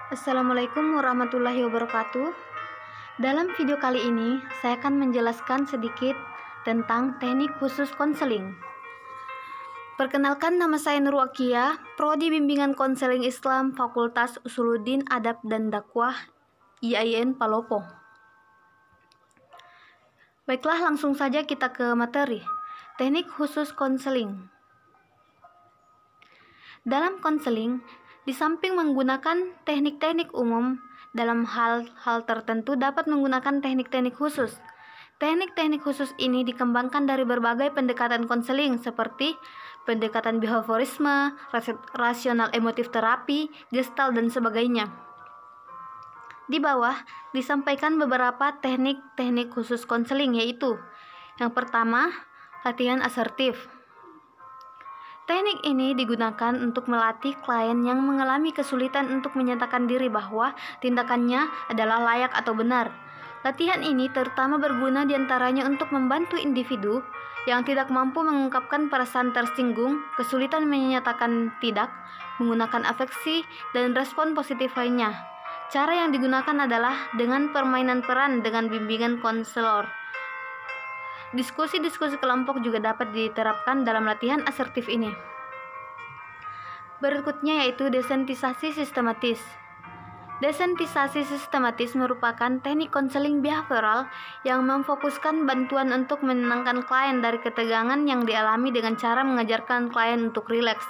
Assalamualaikum warahmatullahi wabarakatuh. Dalam video kali ini, saya akan menjelaskan sedikit tentang teknik khusus konseling. Perkenalkan, nama saya Nur Wakia, Prodi Bimbingan Konseling Islam Fakultas Usuluddin Adab dan Dakwah IAIN Palopo. Baiklah, langsung saja kita ke materi. Teknik khusus konseling. Dalam konseling, di samping menggunakan teknik-teknik umum, dalam hal-hal tertentu dapat menggunakan teknik-teknik khusus. Teknik-teknik khusus ini dikembangkan dari berbagai pendekatan konseling seperti pendekatan behaviorisme, rasional emotif terapi, gestalt, dan sebagainya. Di bawah disampaikan beberapa teknik-teknik khusus konseling, yaitu yang pertama, latihan asertif. Teknik ini digunakan untuk melatih klien yang mengalami kesulitan untuk menyatakan diri bahwa tindakannya adalah layak atau benar. Latihan ini terutama berguna diantaranya untuk membantu individu yang tidak mampu mengungkapkan perasaan tersinggung, kesulitan menyatakan tidak, menggunakan afeksi, dan respon positif lainnya. Cara yang digunakan adalah dengan permainan peran dengan bimbingan konselor. Diskusi-diskusi kelompok juga dapat diterapkan dalam latihan asertif ini. Berikutnya yaitu desensitisasi sistematis. Desensitisasi sistematis merupakan teknik konseling behavioral yang memfokuskan bantuan untuk menenangkan klien dari ketegangan yang dialami dengan cara mengajarkan klien untuk rileks.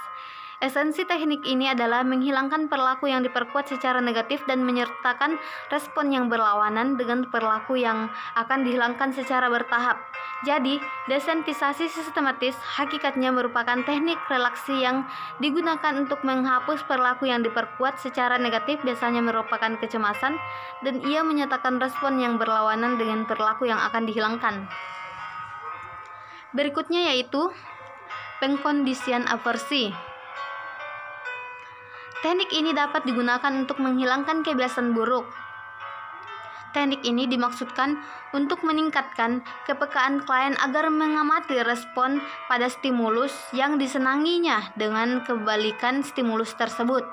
Esensi teknik ini adalah menghilangkan perilaku yang diperkuat secara negatif dan menyertakan respon yang berlawanan dengan perilaku yang akan dihilangkan secara bertahap. Jadi, desensitisasi sistematis hakikatnya merupakan teknik relaksi yang digunakan untuk menghapus perilaku yang diperkuat secara negatif, biasanya merupakan kecemasan, dan ia menyatakan respon yang berlawanan dengan perilaku yang akan dihilangkan. Berikutnya yaitu pengkondisian aversi. Teknik ini dapat digunakan untuk menghilangkan kebiasaan buruk. Teknik ini dimaksudkan untuk meningkatkan kepekaan klien agar mengamati respon pada stimulus yang disenanginya dengan kebalikan stimulus tersebut.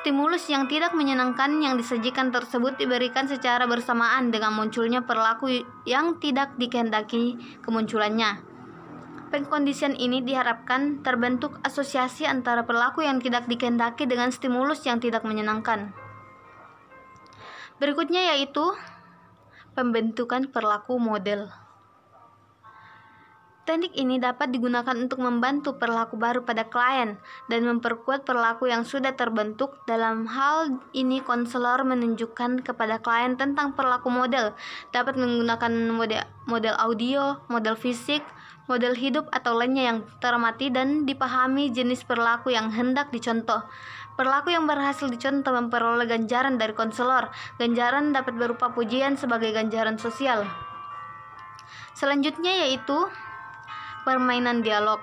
Stimulus yang tidak menyenangkan yang disajikan tersebut diberikan secara bersamaan dengan munculnya perilaku yang tidak dikehendaki kemunculannya. Pengkondisian ini diharapkan terbentuk asosiasi antara perilaku yang tidak dikehendaki dengan stimulus yang tidak menyenangkan. Berikutnya yaitu pembentukan perilaku model. Teknik ini dapat digunakan untuk membantu perilaku baru pada klien dan memperkuat perilaku yang sudah terbentuk. Dalam hal ini, konselor menunjukkan kepada klien tentang perilaku model, dapat menggunakan model audio, model fisik, model hidup, atau lainnya yang teramati dan dipahami jenis perilaku yang hendak dicontoh. Perilaku yang berhasil dicontoh memperoleh ganjaran dari konselor. Ganjaran dapat berupa pujian sebagai ganjaran sosial. Selanjutnya yaitu permainan dialog.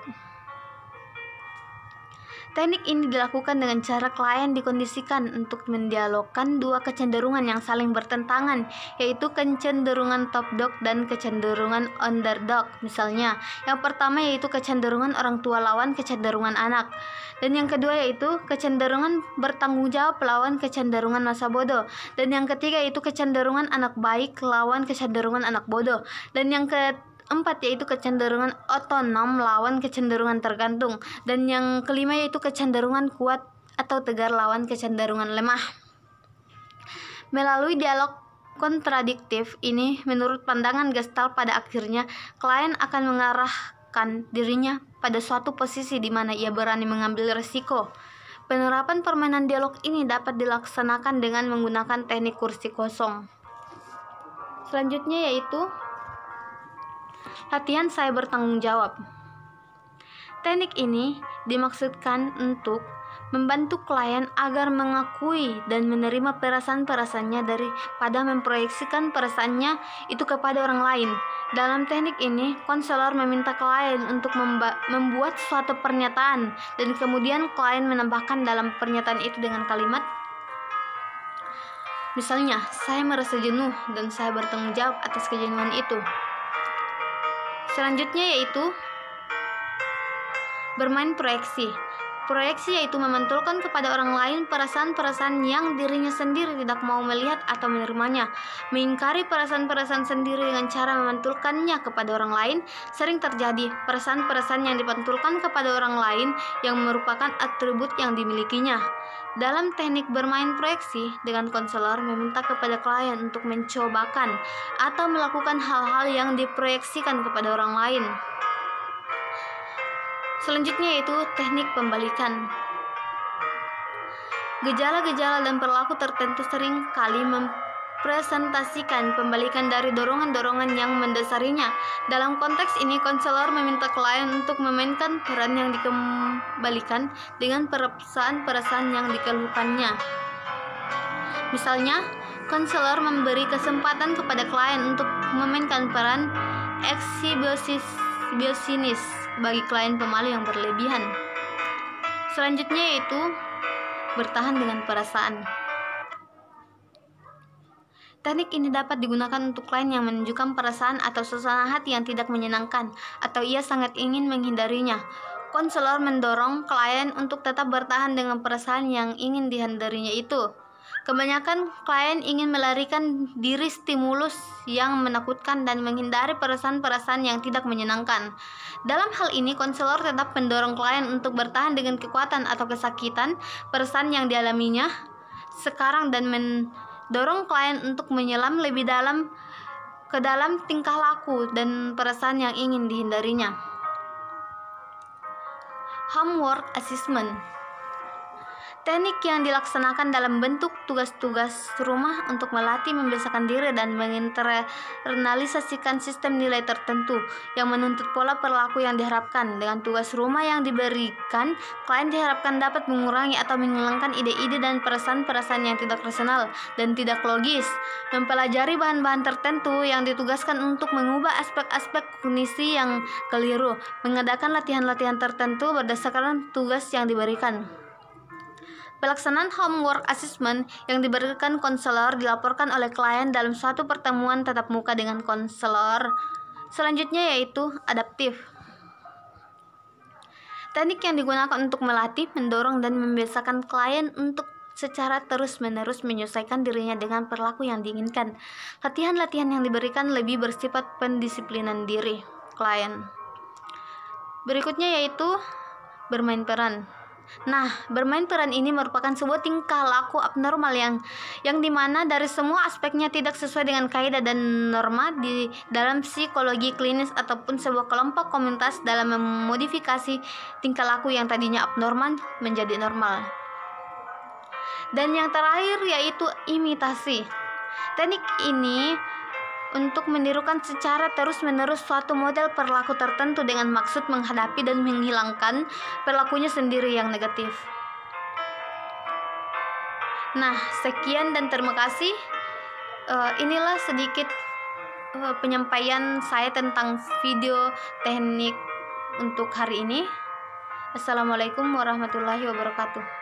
Teknik ini dilakukan dengan cara klien dikondisikan untuk mendialogkan dua kecenderungan yang saling bertentangan, yaitu kecenderungan top dog dan kecenderungan underdog. Misalnya, yang pertama yaitu kecenderungan orang tua lawan kecenderungan anak, dan yang kedua yaitu kecenderungan bertanggung jawab lawan kecenderungan masa bodoh, dan yang ketiga yaitu kecenderungan anak baik lawan kecenderungan anak bodoh, dan yang keempat yaitu kecenderungan otonom lawan kecenderungan tergantung, dan yang kelima yaitu kecenderungan kuat atau tegar lawan kecenderungan lemah. Melalui dialog kontradiktif ini, menurut pandangan Gestalt, pada akhirnya klien akan mengarahkan dirinya pada suatu posisi di mana ia berani mengambil risiko. Penerapan permainan dialog ini dapat dilaksanakan dengan menggunakan teknik kursi kosong. Selanjutnya yaitu latihan saya bertanggung jawab. Teknik ini dimaksudkan untuk membantu klien agar mengakui dan menerima perasaan-perasaannya daripada memproyeksikan perasaannya itu kepada orang lain. Dalam teknik ini, konselor meminta klien untuk membuat suatu pernyataan, dan kemudian klien menambahkan dalam pernyataan itu dengan kalimat, misalnya, saya merasa jenuh dan saya bertanggung jawab atas kejenuhan itu. Selanjutnya yaitu bermain proyeksi. Proyeksi yaitu memantulkan kepada orang lain perasaan-perasaan yang dirinya sendiri tidak mau melihat atau menerimanya. Mengingkari perasaan-perasaan sendiri dengan cara memantulkannya kepada orang lain sering terjadi. Perasaan-perasaan yang dipantulkan kepada orang lain yang merupakan atribut yang dimilikinya. Dalam teknik bermain proyeksi, dengan konselor meminta kepada klien untuk mencobakan atau melakukan hal-hal yang diproyeksikan kepada orang lain. Selanjutnya yaitu teknik pembalikan. Gejala-gejala dan perilaku tertentu sering kali mempresentasikan pembalikan dari dorongan-dorongan yang mendasarinya. Dalam konteks ini, konselor meminta klien untuk memainkan peran yang dikembalikan dengan perasaan-perasaan yang dikeluhkannya. Misalnya, konselor memberi kesempatan kepada klien untuk memainkan peran ekshibisinis bagi klien pemalu yang berlebihan. Selanjutnya yaitu bertahan dengan perasaan. Teknik ini dapat digunakan untuk klien yang menunjukkan perasaan atau suasana hati yang tidak menyenangkan atau ia sangat ingin menghindarinya. Konselor mendorong klien untuk tetap bertahan dengan perasaan yang ingin dihindarinya itu. Kebanyakan klien ingin melarikan diri stimulus yang menakutkan dan menghindari perasaan-perasaan yang tidak menyenangkan. Dalam hal ini, konselor tetap mendorong klien untuk bertahan dengan kekuatan atau kesakitan perasaan yang dialaminya sekarang dan mendorong klien untuk menyelam lebih dalam ke dalam tingkah laku dan perasaan yang ingin dihindarinya. Homework assessment. Teknik yang dilaksanakan dalam bentuk tugas-tugas rumah untuk melatih membiasakan diri dan menginternalisasikan sistem nilai tertentu yang menuntut pola perilaku yang diharapkan. Dengan tugas rumah yang diberikan, klien diharapkan dapat mengurangi atau menghilangkan ide-ide dan perasaan-perasaan yang tidak rasional dan tidak logis, mempelajari bahan-bahan tertentu yang ditugaskan untuk mengubah aspek-aspek kognisi yang keliru, mengadakan latihan-latihan tertentu berdasarkan tugas yang diberikan. Pelaksanaan homework assessment yang diberikan konselor dilaporkan oleh klien dalam suatu pertemuan tatap muka dengan konselor. Selanjutnya yaitu adaptif. Teknik yang digunakan untuk melatih, mendorong, dan membiasakan klien untuk secara terus-menerus menyesuaikan dirinya dengan perilaku yang diinginkan. Latihan-latihan yang diberikan lebih bersifat pendisiplinan diri klien. Berikutnya yaitu bermain peran. Nah, bermain peran ini merupakan sebuah tingkah laku abnormal yang dimana dari semua aspeknya tidak sesuai dengan kaidah dan norma di dalam psikologi klinis ataupun sebuah kelompok komunitas dalam memodifikasi tingkah laku yang tadinya abnormal menjadi normal. Dan yang terakhir yaitu imitasi. Teknik ini untuk menirukan secara terus-menerus suatu model perilaku tertentu dengan maksud menghadapi dan menghilangkan perilakunya sendiri yang negatif. Nah, sekian dan terima kasih. Inilah sedikit penyampaian saya tentang video teknik untuk hari ini. Assalamualaikum warahmatullahi wabarakatuh.